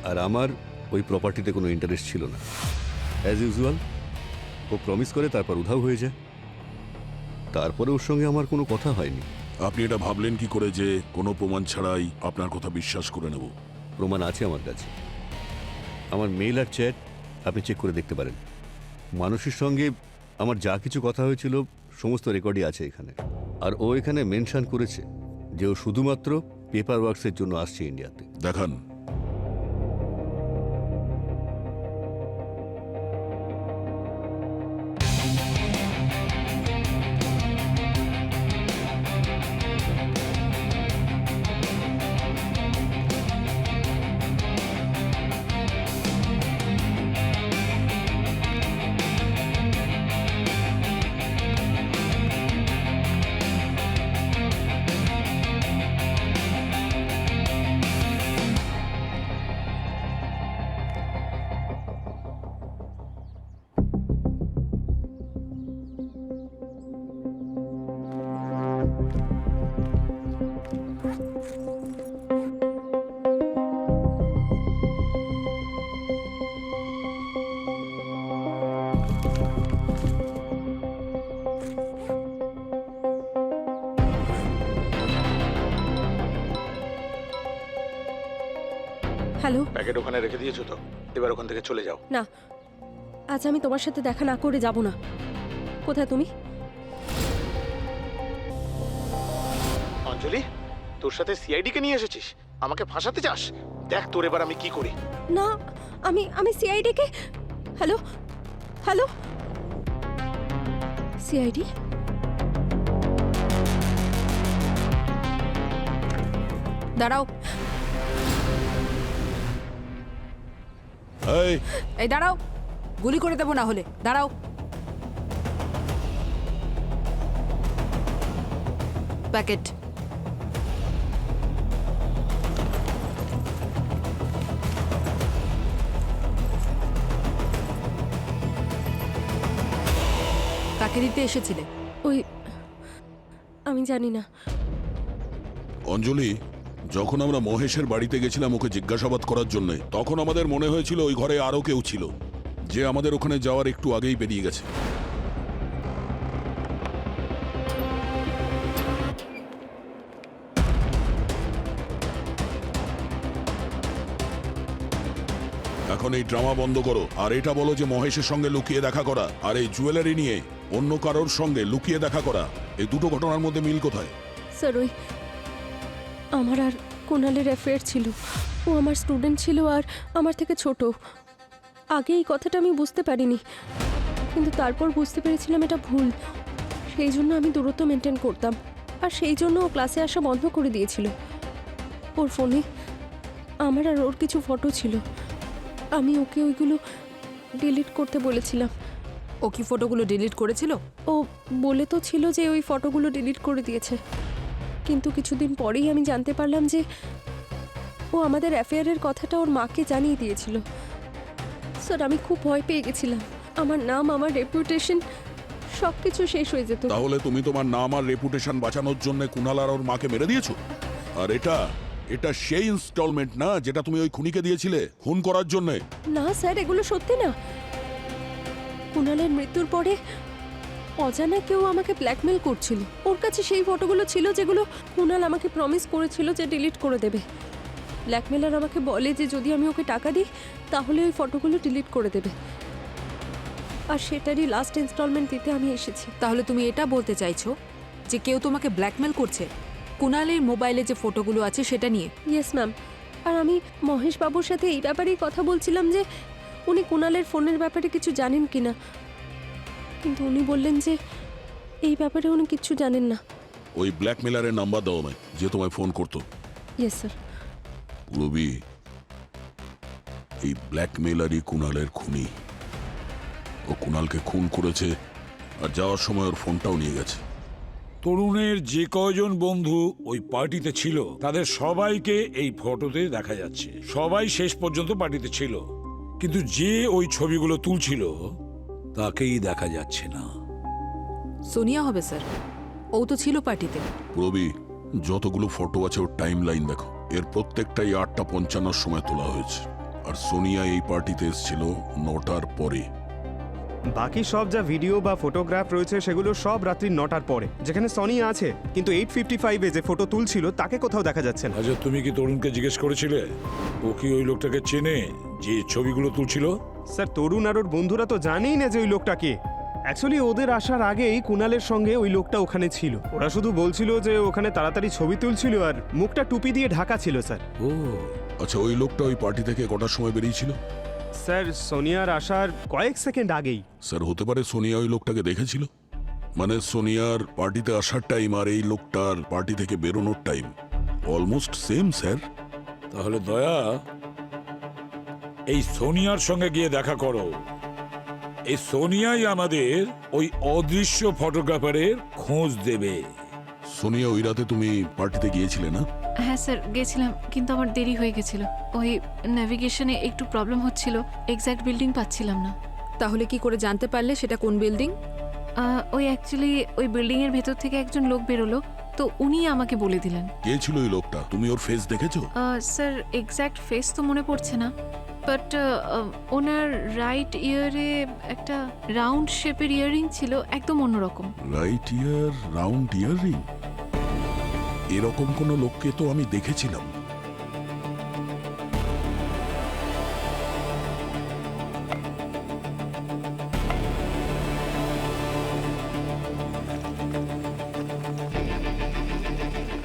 আর আমার ওই প্রপার্টিতে কোনো ইন্টারেস্ট ছিল না। অ্যাজ ইউজুয়াল ও প্রমিস করে তারপর উধাও হয়ে যায়। তারপরে ওর সঙ্গে আমার কোনো কথা হয়নি। আপনি এটা ভাবলেন কি করে যে কোনো প্রমাণ ছাড়াই আপনার কথা বিশ্বাস করে নেব? প্রমাণ আছে আমার কাছে। আমার মেইল আর চ্যাট আপনি চেক করে দেখতে পারেন। মানসীর সঙ্গে আমার যা কিছু কথা হয়েছিল সমস্ত রেকর্ডই আছে এখানে। আর ও এখানে মেনশন করেছে যে ও শুধুমাত্র পেপার ওয়ার্কসের জন্য আসছে ইন্ডিয়াতে। দেখান। হ্যালো। প্যাকেট ওখানে রেখে দিয়েছো তো? এবার ওখান থেকে চলে যাও। না, আজ আমি তোমার সাথে দেখা না করে যাব না। কোথায় তুমি? অঞ্জলি, তোর সাথে সিআইডি কে নিয়ে এসেছিস? আমাকে ফাঁসাতে চাস? দেখ তোর এবার আমি কি করি। না, আমি সিআইডি কে। Hello hello, CID? দাঁড়াও, এই এই দাঁড়াও, গুলি করে দেবো না হলে। দাঁড়াও। প্যাকেট। কাকে দিতে এসেছিলে? ওই, আমি জানি না। অঞ্জলি, যখন আমরা মহেশের বাড়িতে গেছিলাম ওকে জিজ্ঞাসাবাদ করার জন্য, তখন আমাদের মনে হয়েছিল ওই ঘরে আরো কেউ ছিল, যে আমাদের ওখানে যাওয়ার একটু আগেই বেরিয়ে গেছে। এখন এই ড্রামা বন্ধ করো, আর এটা বলো যে মহেশের সঙ্গে লুকিয়ে দেখা করা আর এই জুয়েলারি নিয়ে অন্য কারোর সঙ্গে লুকিয়ে দেখা করা, এই দুটো ঘটনার মধ্যে মিল কোথায়? স্যার, ওই আমার আর কুণালের অ্যাফেয়ার ছিল। ও আমার স্টুডেন্ট ছিল আর আমার থেকে ছোট। আগে এই কথাটা আমি বুঝতে পারিনি, কিন্তু তারপর বুঝতে পেরেছিলাম এটা ভুল। সেই জন্য আমি দূরত্ব মেনটেন করতাম, আর সেই জন্য ও ক্লাসে আসা বন্ধ করে দিয়েছিল। ওর ফোনে আমার আর ওর কিছু ফটো ছিল। আমি ওকে ওইগুলো ডিলিট করতে বলেছিলাম। ও কি ফটোগুলো ডিলিট করেছিল? ও বলে তো ছিল যে ওই ফটোগুলো ডিলিট করে দিয়েছে, কিন্তু কিছুদিন পরেই আমি জানতে পারলাম যে ও আমাদের অ্যাফেয়ারের কথাটা ওর মাকে জানিয়ে দিয়েছিল। স্যার, আমি খুব ভয় পেয়ে গেছিলাম। আমার নাম, আমার রেপুটেশন সব কিছু শেষ হয়ে যেত। তাহলে তুমি তোমার নাম আর রেপুটেশন বাঁচানোর জন্য কুণাল আর ওর মাকে মেরে দিয়েছো? আর এটা এটা সেই ইনস্টলমেন্ট না যেটা তুমি ওই খুনিকে দিয়েছিলে খুন করার জন্য? না স্যার, এগুলো সত্যি না। কুণালের মৃত্যুর পরে অজানা কেউ আমাকে ব্ল্যাকমেল করছিল। ওর কাছে সেই ফটোগুলো ছিল যেগুলো কুণাল আমাকে প্রমিস করেছিল যে ডিলিট করে দেবে। ব্ল্যাকমেলার আমাকে বলে যে যদি আমি ওকে টাকা দিই তাহলে ওই ফটোগুলো ডিলিট করে দেবে, আর সেটারই লাস্ট ইনস্টলমেন্ট দিতে আমি এসেছি। তাহলে তুমি এটা বলতে চাইছো যে কেউ তোমাকে ব্ল্যাকমেল করছে কুণালের মোবাইলে যে ফটোগুলো আছে সেটা নিয়ে? Yes ma'am. আর আমি মহেশ বাবুর সাথে এই ব্যাপারেই কথা বলছিলাম যে উনি কুণালের ফোনের ব্যাপারে কিছু জানেন কিনা, কিন্তু উনি বললেন যে এই ব্যাপারে উনি কিচ্ছু জানেন না। ওই ব্ল্যাকমেলারের নাম্বার দাও আমায়, যে তোমায় ফোন করতো। Yes sir. রবি, এই ব্ল্যাকমেলারই কুণালের খুনি। ও কুণালকে খুন করেছে আর যাওয়ার সময় ওর ফোনটাও নিয়ে গেছে। তরুণের যে কয়জন বন্ধু ওই পার্টিতে ছিল তাদের সবাইকে এই ফটোতে দেখা যাচ্ছে। সবাই শেষ পর্যন্ত পার্টিতে ছিল, কিন্তু যে ওই ছবিগুলো তুলছিল তাকেই দেখা যাচ্ছে না। সোনিয়া হবে স্যার, ও তো ছিল পার্টিতে। রবি, যতগুলো ফটো আছে ওর টাইম লাইন দেখো, এর প্রত্যেকটাই 8:55 সময় তোলা হয়েছে, আর সোনিয়া এই পার্টিতে এসেছিল 9টার পরে। বাকি সব যা ভিডিও বা ফটোগ্রাফ রয়েছে সেগুলো সব রাত্রি 9টার পরে, যেখানে সনিয়া আছে, কিন্তু 8:55-এ যে ফটো তুলছিল তাকে কোথাও দেখা যাচ্ছে না। আচ্ছা, তুমি কি তরুণকে জিজ্ঞেস করেছিলে ও কি ওই লোকটাকে চেনে যে ছবিগুলো তুলছিল? স্যার, তরুণ আর ওর বন্ধুরা তো জানেই না যে ওই লোকটা কে। অ্যাকচুয়ালি ওদের আসার আগেই কুণালের সঙ্গে ওই লোকটা ওখানে ছিল। ওরা শুধু বলছিল যে ওখানে তাড়াতাড়ি ছবি তুলছিল আর মুখটা টুপি দিয়ে ঢাকা ছিল স্যার। ও আচ্ছা, ওই লোকটা ওই পার্টি থেকে কটার সময় বেরিয়েছিল? স্যার, সোনিয়ার আসার কয়েক সেকেন্ড আগেই। স্যার, হতে পারে সোনিয়া ওই লোকটাকে দেখেছিল। মানে সোনিয়ার পার্টিতে আসার টাইম আর এই লোকটার পার্টি থেকে বেরোনোর টাইম অলমোস্ট সেম স্যার। তাহলে দয়া, এই সোনিয়ার সঙ্গে গিয়ে দেখা করো। এই সোনিয়াই আমাদের ওই অদৃশ্য ফটোগ্রাফারের খোঁজ দেবে। সোনিয়া, ওই রাতে তুমি পার্টিতে গিয়েছিলে না? হ্যাঁ স্যার, গেছিলাম, কিন্তু আমার দেরি হয়ে গেছিল। ওই নেভিগেশনে একটু প্রবলেম হচ্ছিল, এক্স্যাক্ট বিল্ডিং পাচ্ছিলাম না। তাহলে কি করে জানতে পারলে সেটা কোন বিল্ডিং? ওই অ্যাকচুয়ালি ওই বিল্ডিংয়ের ভেতর থেকে একজন লোক বেরোলো, তো উনি আমাকে বলে দিলেন। কে ছিল ওই লোকটা? তুমি ওর ফেস দেখেছো? স্যার, এক্স্যাক্ট ফেস তো মনে পড়ছে না, বাট ওনার রাইট ইয়ারে একটা রাউন্ড শেপের ইয়াররিং ছিল, একদম অন্যরকম। রাইট ইয়ার, রাউন্ড ইয়াররিং? এরকম কোনো লোককে তো আমি দেখেছিলাম।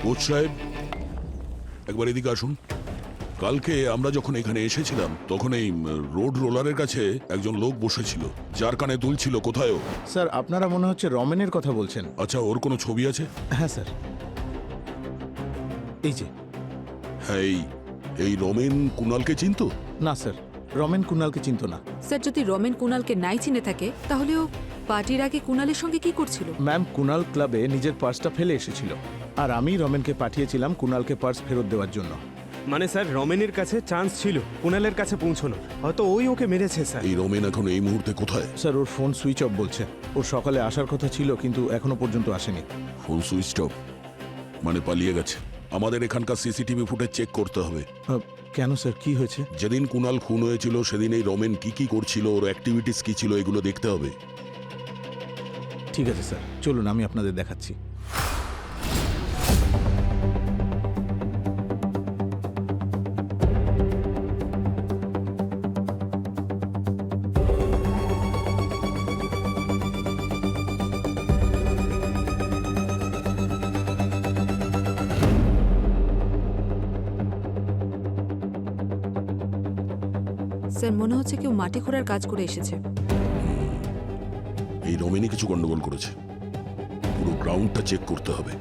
কোচ সাহেব একবার এদিকে আসুন। কালকে আমরা যখন এখানে এসেছিলাম তখন এই রোড রোলারের কাছে একজন লোক বসেছিল, যার কানে দুল ছিল। কোথায় ও? স্যার আপনারা মনে হচ্ছে রমেনের কথা বলছেন। আচ্ছা, ওর কোনো ছবি আছে? হ্যাঁ স্যার, এই যে। হ্যাঁ, এই রমেন কুণালকে চিনতো? না স্যার, রমেন কুণালকে চিনতো না। স্যার যদি রমেন কুণালকে নাই চিনে থাকে তাহলে ও পার্টির আগে কুণালের সঙ্গে কি করছিল? ম্যাম, কুণাল ক্লাবে নিজের পার্সটা ফেলে এসেছিল, আর আমি রমেনকে পাঠিয়েছিলাম কুণালকে পার্স ফেরত দেওয়ার জন্য। মানে স্যার রমেনের কাছে চান্স ছিল কুণালের কাছে পৌঁছানোর, হয়তো ওই ওকে মেরেছে স্যার। এই রমেন এখন এই মুহূর্তে কোথায়? স্যার ওর ফোন সুইচ অফ বলছে। ওর সকালে আসার কথা ছিল কিন্তু এখনো পর্যন্ত আসেনি। ফোন সুইচ অফ মানে পালিয়ে গেছে। আমাদের এখানকার সিসিটিভি ফুটেজ চেক করতে হবে। কেন স্যার, কি হয়েছে? যেদিন কুণাল খুন হয়েছিল সেদিন এই রমেন কি কি করছিল, ওর অ্যাক্টিভিটিস কি ছিল, এগুলো দেখতে হবে। ঠিক আছে স্যার, চলুন আমি আপনাদের দেখাচ্ছি। স্যার মনে হচ্ছে কেউ মাটি খোঁড়ার কাজ করে এসেছে। এই রমেনই কিছু গন্ডগোল করেছে। পুরো গ্রাউন্ডটা চেক করতে হবে।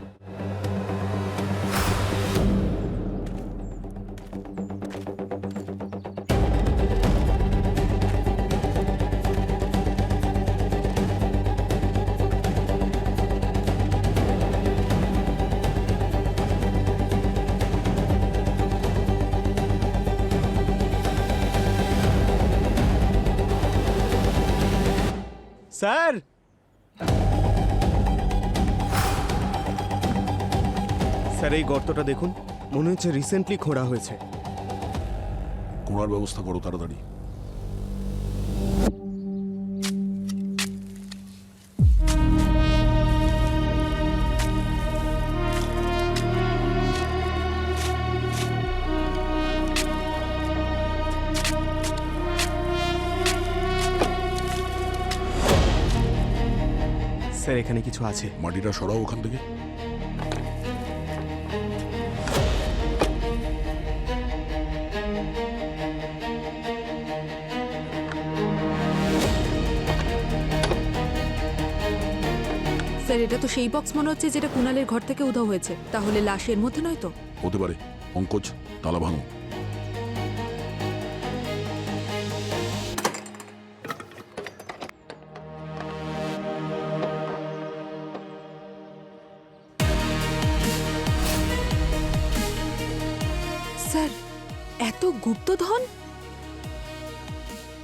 স্যার স্যার এই গর্তটা দেখুন, মনে হচ্ছে রিসেন্টলি খোঁড়া হয়েছে। কোনার ব্যবস্থা করো তাড়াতাড়ি। স্যার এখানে কিছু আছে। মাটিটা সরাও ওখান থেকে। স্যার এটা তো সেই বক্স মনে হচ্ছে যেটা কুণালের ঘর থেকে উধাও হয়েছে। তাহলে লাশের মধ্যে নয় তো? হতে পারে। পঙ্কজ, তালা ভাঙো। স্যার এত গুপ্তধন?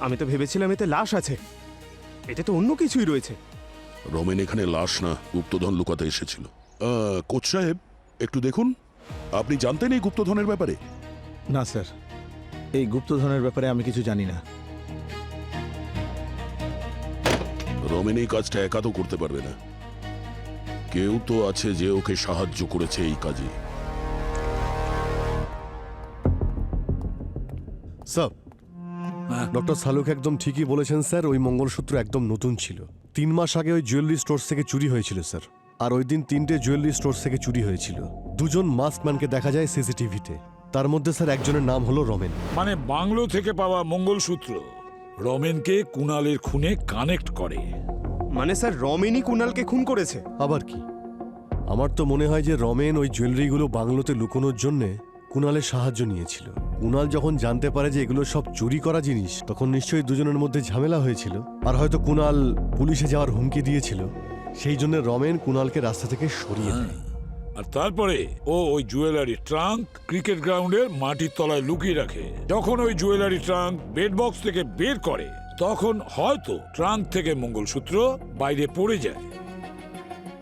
আমি তো ভেবেছিলাম এতে লাশ আছে, এটা তো অন্য কিছুই রয়েছে। রমেন এখানে লাশ না, গুপ্তধন লুকাতে এসেছিল। কোচ সাহেব একটু দেখুন, আপনি জানতেন এই গুপ্তধনের ব্যাপারে? না স্যার, এই গুপ্তধনের ব্যাপারে আমি কিছু জানি না। রমেন এই কাজটা একা তো করতে পারবে না, কেউ তো আছে যে ওকে সাহায্য করেছে এই কাজে। স্যার, ডক্টর সালুক একদম ঠিকই বলেছেন স্যার। ওই মঙ্গলসূত্র একদম নতুন ছিল। 3 মাস আগে ওই জুয়েলারি স্টোর্স থেকে চুরি হয়েছিল স্যার। আর ওই দিন 3টে জুয়েলারি স্টোর্স থেকে চুরি হয়েছিল। 2জন মাস্কম্যানকে দেখা যায় সিসিটিভিতে। তার মধ্যে স্যার একজনের নাম হলো রমেন। মানে বাংলো থেকে পাওয়া মঙ্গলসূত্র রমেনকে কুণালের খুনে কানেক্ট করে। মানে স্যার রমেনই কুণালকে খুন করেছে? আবার কি? আমার তো মনে হয় যে রমেন ওই জুয়েলারিগুলো বাংলোতে লুকোনোর জন্যে কুণালের সাহায্য নিয়েছিল। কুণাল যখন জানতে পারে যে এগুলো সব চুরি করা জিনিস, তখন নিশ্চয়ই দুজনের মধ্যে ঝামেলা হয়েছিল। আর হয়তো কুণাল পুলিশে যাওয়ার হুমকি দিয়েছিল, সেই জন্য রমেন কুণালকে রাস্তা থেকে সরিয়ে দেয়। আর তারপরে ও ওই জুয়েলারি ট্রাঙ্ক ক্রিকেট গ্রাউন্ডের মাটির তলায় লুকিয়ে রাখে। যখন ওই জুয়েলারি ট্রাঙ্ক বেড বক্স থেকে বের করে, তখন হয়তো ট্রাঙ্ক থেকে মঙ্গলসূত্র বাইরে পড়ে যায়।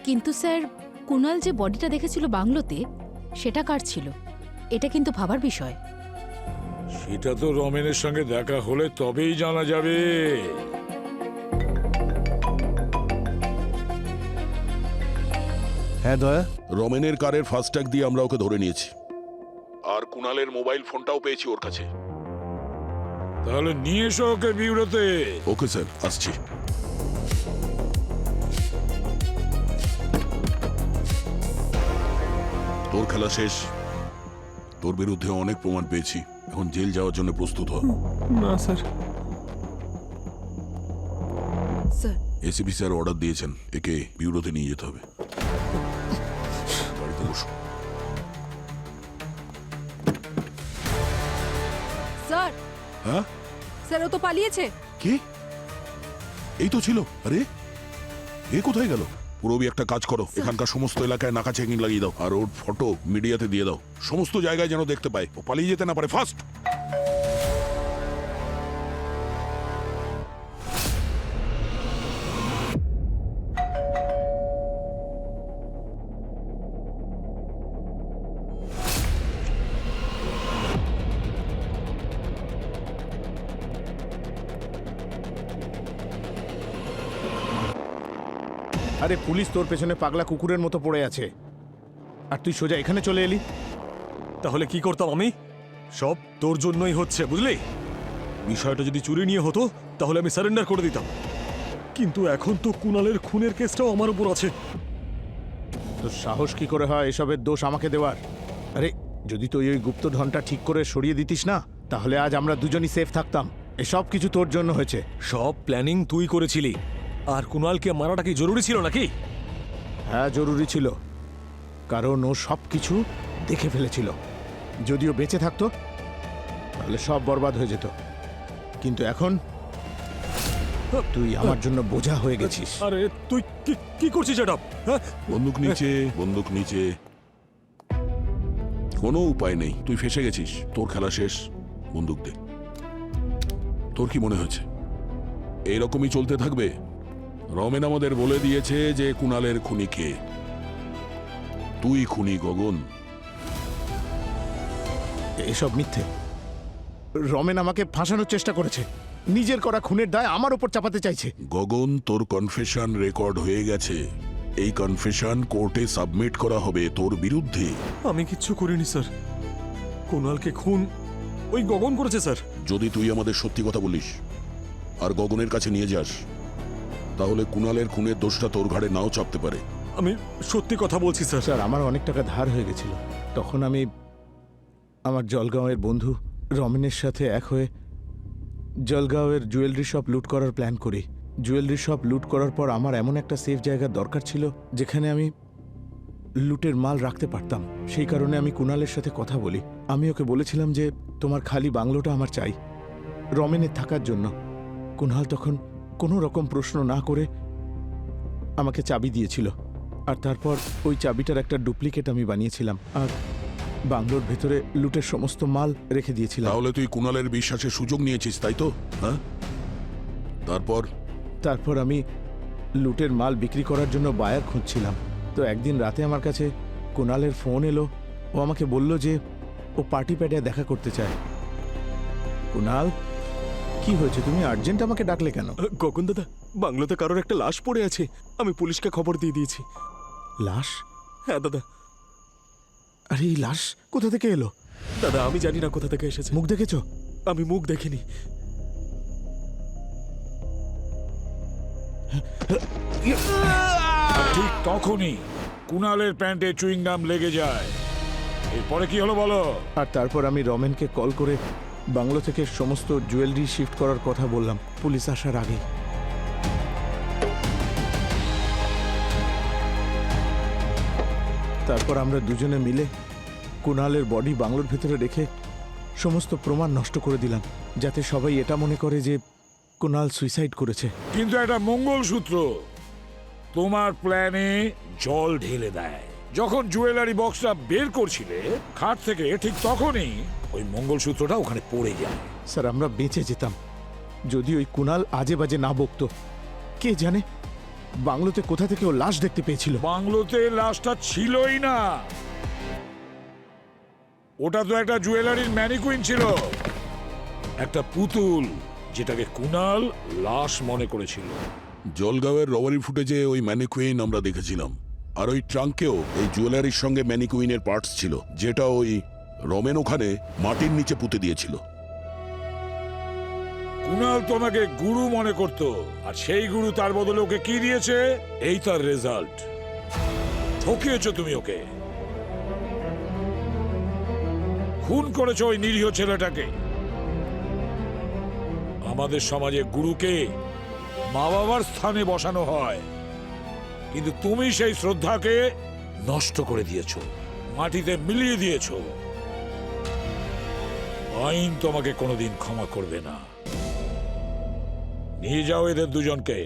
কিন্তু স্যার, কুণাল যে বডিটা দেখেছিল বাংলোতে, সেটা কার ছিল? এটা কিন্তু ভাবার বিষয়। সেটা তো রমেনের সঙ্গে দেখা হলে তবেই জানা যাবে। হ্যাঁ দয়া, রমেনের কারের ফাস্ট্যাগ দিয়ে আমরা ওকে ধরে নিয়েছি, আর কুণালের মোবাইল ফোনটাও পেয়েছি ওর কাছে। তাহলে নিয়ে এসো ওকে বিউরোতে। ওকে স্যার, আসছি। তোর খেলা শেষ। তোর বিরুদ্ধে অনেক প্রমাণ পেয়েছি, এখন জেল যাওয়ার জন্য প্রস্তুত হ। না sir. Sir ACP sir order দিয়েছেন, একে বিউরোতে নিয়ে যেতে হবে। বাড়িতে বসো। স্যার হ্যাঁ স্যার ও তো পালিয়েছে। কি? এই তো ছিল। আরে এ কোথায় গেল? পুরবি একটা কাজ করো, এখানকার সমস্ত এলাকায় নাকা চেকিং লাগিয়ে দাও, আর ওর ফটো মিডিয়াতে দিয়ে দাও, সমস্ত জায়গায় যেন দেখতে পায়, ও পালিয়ে যেতে না পারে। ফার্স্ট। আরে পুলিশ তোর পেছনে পাগলা কুকুরের মতো পড়ে আছে, আর তুই সোজা এখানে চলে এলি। তাহলে কি করতাম আমি? সব তোর জন্যই হচ্ছে, বুঝলি? বিষয়টা যদি চুরি নিয়ে হতো তাহলে আমি সারেন্ডার করে দিতাম, কিন্তু এখন তো কুণালের খুনের কেসটাও আমার উপর আছে। তোর সাহস কি করে হয় এসবের দোষ আমাকে দেওয়ার? আরে যদি তুই ওই গুপ্তধনটা ঠিক করে সরিয়ে দিতিস না, তাহলে আজ আমরা দুজনই সেফ থাকতাম। এসব কিছু তোর জন্য হয়েছে। সব প্ল্যানিং তুই করেছিলি, আর কুণালকে মারাটা কি জরুরি ছিল নাকি? হ্যাঁ জরুরি ছিল, কারণ ও সব কিছু দেখে ফেলেছিল। যদিও বেঁচে থাকতো তাহলে সব বরবাদ হয়ে যেত, কিন্তু এখন তুই আমার জন্য বোঝা হয়ে গেছিস। আরে তুই কি করছিস এটা? বন্দুক নিচে, বন্দুক নিচে। কোনো উপায় নেই, তুই ফেসে গেছিস, তোর খেলা শেষ। বন্দুক দে। তোর কি মনে হয়েছে এইরকমই চলতে থাকবে? রমেন আমাদের বলে দিয়েছে যে কুণালের খুনি কে। তুই খুনি গগন। এসব মিথ্যে। রমেন আমাকে ফাঁসানোর চেষ্টা করেছে, নিজের করা খুনের দায় আমার উপর চাপাতে চাইছে। গগন, তোর কনফেশন রেকর্ড হয়ে গেছে, এই কনফেশন কোর্টে সাবমিট করা হবে তোর বিরুদ্ধে। আমি কিচ্ছু করিনি স্যার, কুণালকে খুন ওই গগন করেছে স্যার। যদি তুই আমাদের সত্যি কথা বলিস আর গগনের কাছে নিয়ে যাস, তাহলে কুণালের খুনের দোষটা তোর ঘাড়ে নাও চাপতে পারে। আমি সত্যি কথা বলছি স্যার। স্যার আমার অনেক টাকা ধার হয়ে গেছিল, তখন আমি আমার জলগাঁওয়ের বন্ধু রমেনের সাথে এক হয়ে জলগাঁওয়ের জুয়েলারি শপ লুট করার প্ল্যান করি। জুয়েলারি শপ লুট করার পর আমার এমন একটা সেফ জায়গার দরকার ছিল যেখানে আমি লুটের মাল রাখতে পারতাম। সেই কারণে আমি কুণালের সাথে কথা বলি। আমি ওকে বলেছিলাম যে তোমার খালি বাংলোটা আমার চাই রমেনের থাকার জন্য। কুণাল তখন কোনো রকম প্রশ্ন না করে আমাকে চাবি দিয়েছিল, আর তারপর ওই চাবিটার একটা ডুপ্লিকেট আমি বানিয়েছিলাম আর বাংলোর ভেতরে লুটের সমস্ত মাল রেখে দিয়েছিলাম। তাহলে তুই কুণালের বিশ্বাসের সুযোগ নিয়েছিস, তাই তো? হ্যাঁ, তারপর আমি লুটের মাল বিক্রি করার জন্য বায়ার খুঁজছিলাম। তো একদিন রাতে আমার কাছে কুণালের ফোন এলো। ও আমাকে বলল যে ও পার্টি প্যাডে দেখা করতে চায়। কুণাল, কি হয়েছে? তুমি আর্জেন্ট আমাকে ডাকলে কেন? গগন দাদা, বাংলোতে কারোর একটা লাশ পড়ে আছে, আমি পুলিশকে খবর দিয়ে দিয়েছি। লাশ? হ্যাঁ দাদা। আরে এই লাশ কোথা থেকে এলো? দাদা আমি জানি না কোথা থেকে এসেছে। মুখ দেখেছো? আমি মুখ দেখিনি। ঠিক তখনই কুণালের প্যান্টে চুইংগাম লেগে যায়। এরপরে কি হলো বলো? আর তারপর আমি রমেনকে কল করে বাংলো থেকে সমস্ত জুয়েলারি শিফট করার কথা বললাম পুলিশ আসার আগে। তারপর আমরা দুজনে মিলে কুণালের বডি বাংলোর ভেতরে রেখে সমস্ত প্রমাণ নষ্ট করে দিলাম, যাতে সবাই এটা মনে করে যে কুণাল সুইসাইড করেছে। কিন্তু একটা মঙ্গলসূত্র তোমার প্ল্যানে জল ঢেলে দেয়। যখন জুয়েলারি বক্সটা বের করছিলে খাট থেকে, ঠিক তখনই ওই মঙ্গলসূত্রটা ওখানে পড়ে যায়। স্যার আমরা বেঁচে যেতাম যদি ওই কুণাল আজে বাজে না বকতো। কে জানে বাংলোতে কোথা থেকে ও লাশ দেখতে পেয়েছিল। বাংলোতে লাশটা ছিলই না, ওটা তো একটা জুয়েলারির ম্যানিকুইন ছিল, একটা পুতুল, যেটাকে কুণাল লাশ মনে করেছিল। জলগাঁওয়ের রবারি ফুটেজে ওই ম্যানিকুইন আমরা দেখেছিলাম, আর ওই ট্রাঙ্কেও এই জুয়েলারির সঙ্গে ম্যানিকুইনের পার্টস ছিল, যেটা ওই রমেন ওখানে মাটির নিচে পুঁতে দিয়েছিল। কুণাল তোমাকে গুরু মনে করত, আর সেই গুরু তার বদলে ওকে কি দিয়েছে? এই তার রেজাল্ট। ঠকিয়েছ তুমি ওকে। খুন করেছো ওই নিরীহ ছেলেটাকে। আমাদের সমাজে গুরুকে মা বাবার স্থানে বসানো হয়, কিন্তু তুমি সেই শ্রদ্ধাকে নষ্ট করে দিয়েছো, মাটিতে মিলিয়ে দিয়েছো। আইন তোমাকে কোনোদিন ক্ষমা করবে না। নিয়ে যাও এদের দুজনকে।